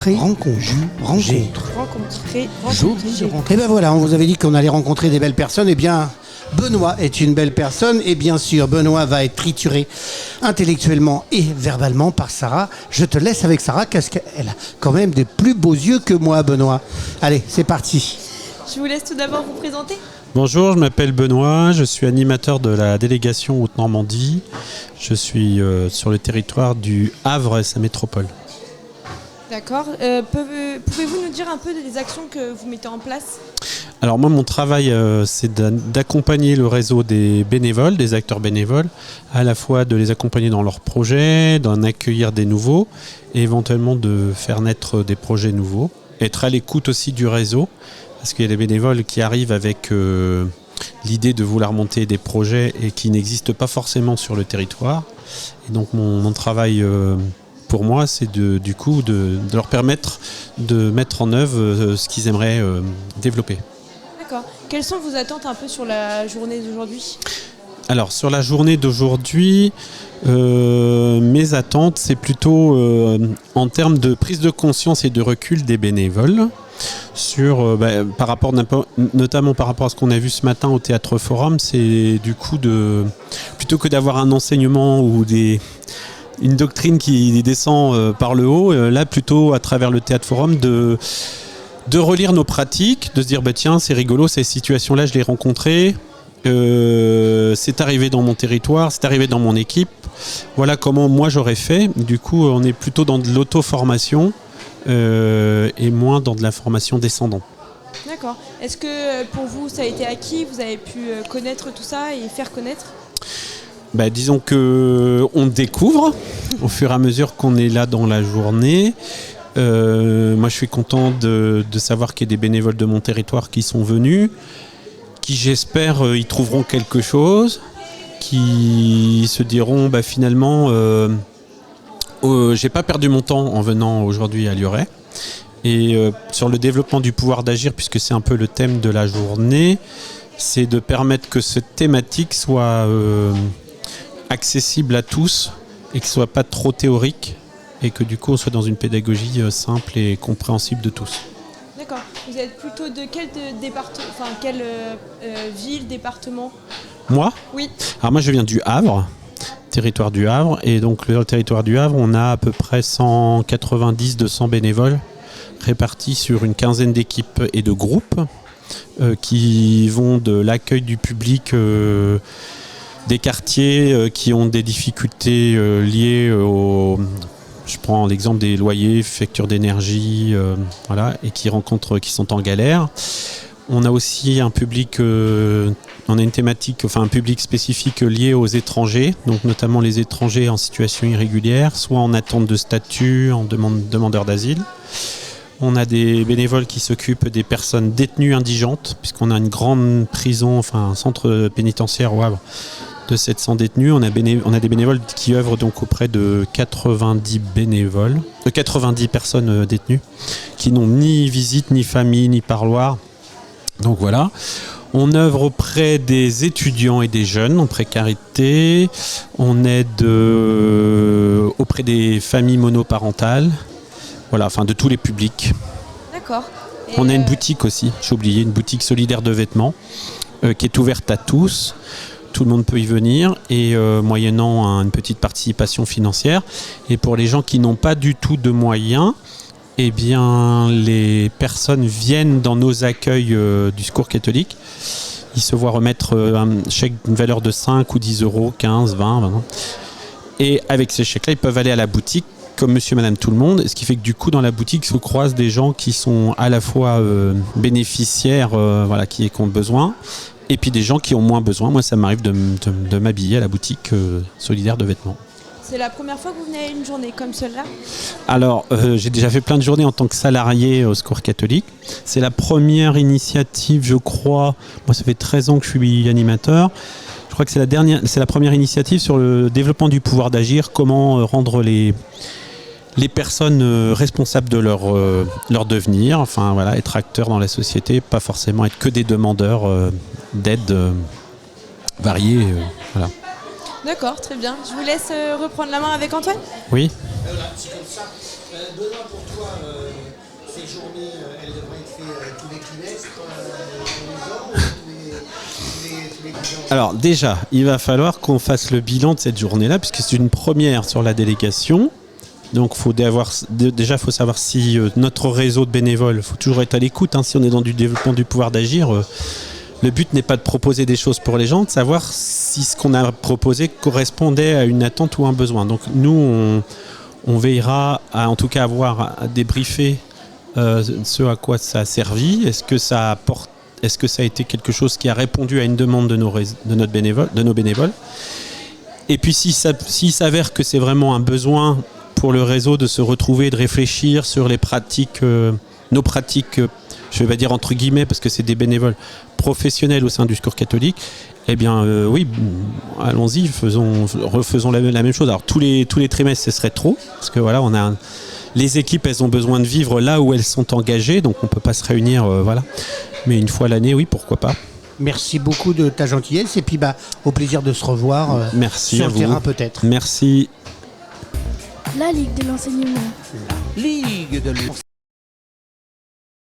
Et ben voilà, on vous avait dit qu'on allait rencontrer des belles personnes. Eh bien, Benoît est une belle personne. Et bien sûr, Benoît va être trituré intellectuellement et verbalement par Sarah. Je te laisse avec Sarah, parce qu'elle a quand même des plus beaux yeux que moi, Benoît. Allez, c'est parti. Je vous laisse tout d'abord vous présenter. Bonjour, je m'appelle Benoît, je suis animateur de la délégation Haute-Normandie. Je suis sur le territoire du Havre et sa métropole. D'accord. Pouvez-vous nous dire un peu des actions que vous mettez en place ? Alors moi, mon travail, c'est d'accompagner le réseau des bénévoles, des acteurs bénévoles, à la fois de les accompagner dans leurs projets, d'en accueillir des nouveaux, et éventuellement de faire naître des projets nouveaux. Être à l'écoute aussi du réseau, parce qu'il y a des bénévoles qui arrivent avec l'idée de vouloir monter des projets et qui n'existent pas forcément sur le territoire. Et donc mon travail pour moi, c'est de leur permettre de mettre en œuvre ce qu'ils aimeraient développer. D'accord. Quelles sont vos attentes un peu sur la journée d'aujourd'hui ? Alors sur la journée d'aujourd'hui, mes attentes, c'est plutôt en termes de prise de conscience et de recul des bénévoles. Notamment par rapport à ce qu'on a vu ce matin au Théâtre Forum, c'est du coup plutôt que d'avoir un enseignement ou une doctrine qui descend par le haut, là plutôt à travers le Théâtre Forum de relire nos pratiques, de se dire tiens, c'est rigolo, ces situations-là je les ai rencontrées, c'est arrivé dans mon territoire, c'est arrivé dans mon équipe, voilà comment moi j'aurais fait. Du coup on est plutôt dans de l'auto-formation et moins dans de la formation descendante. D'accord. Est-ce que pour vous ça a été acquis, vous avez pu connaître tout ça et faire connaître ? Disons qu'on découvre au fur et à mesure qu'on est là dans la journée. Moi je suis content de savoir qu'il y a des bénévoles de mon territoire qui sont venus, qui j'espère y trouveront quelque chose, qui se diront finalement j'ai pas perdu mon temps en venant aujourd'hui à Liorey. Et sur le développement du pouvoir d'agir, puisque c'est un peu le thème de la journée, c'est de permettre que cette thématique soit accessible à tous et que ce soit pas trop théorique et que du coup on soit dans une pédagogie simple et compréhensible de tous. D'accord. Vous êtes plutôt de quel département, quelle ville, département ? Moi ? Oui. Alors moi je viens du Havre, territoire du Havre, et donc le territoire du Havre, on a à peu près 190-200 bénévoles répartis sur une quinzaine d'équipes et de groupes qui vont de l'accueil du public des quartiers qui ont des difficultés liées je prends l'exemple des loyers, factures d'énergie, et qui sont en galère. On a aussi un public, on a une thématique, un public spécifique lié aux étrangers, donc notamment les étrangers en situation irrégulière, soit en attente de statut, en demandeur d'asile. On a des bénévoles qui s'occupent des personnes détenues indigentes, puisqu'on a une grande prison, un centre pénitentiaire au Havre de 700 détenus. On a des bénévoles qui œuvrent donc auprès de 90 personnes détenues, qui n'ont ni visite, ni famille, ni parloir. Donc voilà. On œuvre auprès des étudiants et des jeunes en précarité. On aide auprès des familles monoparentales. Voilà, de tous les publics. D'accord. On a une boutique aussi, j'ai oublié, une boutique solidaire de vêtements qui est ouverte à tous. Tout le monde peut y venir et moyennant une petite participation financière. Et pour les gens qui n'ont pas du tout de moyens, les personnes viennent dans nos accueils du Secours catholique. Ils se voient remettre un chèque d'une valeur de 5 ou 10 euros, 15, 20, 20. Et avec ces chèques-là, ils peuvent aller à la boutique comme monsieur, madame, tout le monde. Ce qui fait que du coup, dans la boutique, se croisent des gens qui sont à la fois bénéficiaires, qui ont besoin, et puis des gens qui ont moins besoin. Moi, ça m'arrive de m'habiller à la boutique solidaire de vêtements. C'est la première fois que vous venez à une journée comme celle-là ? Alors, j'ai déjà fait plein de journées en tant que salarié au Secours catholique. C'est la première initiative, je crois. Moi, ça fait 13 ans que je suis animateur. Je crois que c'est la première initiative sur le développement du pouvoir d'agir, comment rendre les personnes responsables de leur devenir, être acteurs dans la société, pas forcément être que des demandeurs d'aide variées. Voilà. D'accord, très bien. Je vous laisse reprendre la main avec Antoine. Oui. Voilà, c'est comme ça. Benoît, pour toi, ces journées, elles devraient être faites tous les trimestres, tous les ans, ou tous les 10 ans? Alors déjà, il va falloir qu'on fasse le bilan de cette journée-là, puisque c'est une première sur la délégation. Donc déjà, il faut savoir si notre réseau de bénévoles, il faut toujours être à l'écoute, hein, si on est dans du développement du pouvoir d'agir. Le but n'est pas de proposer des choses pour les gens, de savoir si ce qu'on a proposé correspondait à une attente ou un besoin. Donc nous, on veillera à en tout cas à débriefer ce à quoi ça a servi. Est-ce que ça a été quelque chose qui a répondu à une demande de nos bénévoles? Et puis s'il s'avère que c'est vraiment un besoin pour le réseau de se retrouver et de réfléchir sur les pratiques, nos pratiques, je ne vais pas dire entre guillemets parce que c'est des bénévoles professionnels au sein du Secours catholique, eh bien oui, allons-y, refaisons la même chose. Alors tous les trimestres, ce serait trop, parce que voilà, les équipes, elles ont besoin de vivre là où elles sont engagées, donc on ne peut pas se réunir, voilà. Mais une fois l'année, oui, pourquoi pas. Merci beaucoup de ta gentillesse et puis au plaisir de se revoir Merci sur à le vous. terrain peut-être. Merci. La Ligue de l'enseignement. Ligue de l'enseignement.